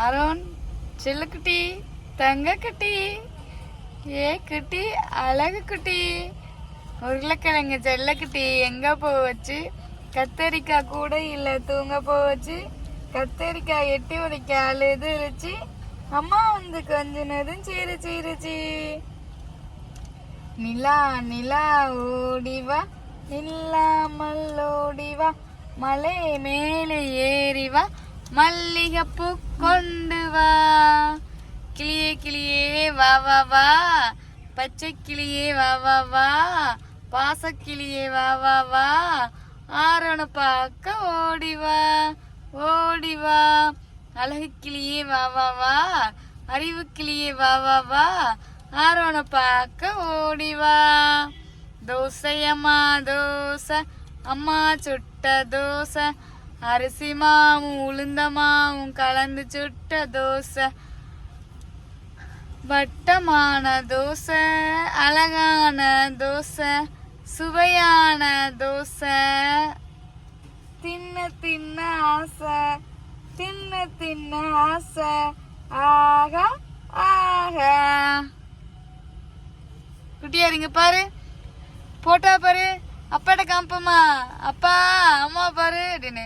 அருண் செல்லுக்குட்டி, தங்க குட்டி, ஏ குட்டி, அழகு குட்டி, உருளைக்கிழங்கு செல்லக்குட்டி எங்க போச்சு? கத்தரிக்காய் கூட இல்ல தூங்க போச்சு. கத்தரிக்காய் எட்டி உடைக்க அழுதுருச்சு. அம்மா வந்து கொஞ்சினதும் சீரிச்சு. நிலா நிலா ஓடிவா, நில்லாமல் ஓடிவா, மலை மேலே ஏறிவா, மல்லிகைப்பூ கொண்டு வா. கிளியே கிளியே வா வா வா, பச்சை கிளியே வா வா வா, பாசக்கிளியே வா வா வா, ஆரோனை பார்க்க ஓடிவா ஓடிவா. அழகு கிளியே வா வா வா, அறிவு கிளியே வா வா வா, ஆரோனை பார்க்க ஓடிவா. தோசையம்மா தோசை, அம்மா சுட்ட தோசை, அரிசி மாவும் உளுந்த மாவும் கலந்து சுட்ட தோசை, வட்டமான தோசை, அழகான தோசை, சுவையான தோசை, தின்ன தின்ன ஆசை, தின்ன தின்ன ஆசை, ஆகா ஆகா. குட்டியா இருங்க பாரு, போட்டா பாரு, அப்பாட்ட காம்பமா, அப்பா அம்மா பாரு அப்படின்னு.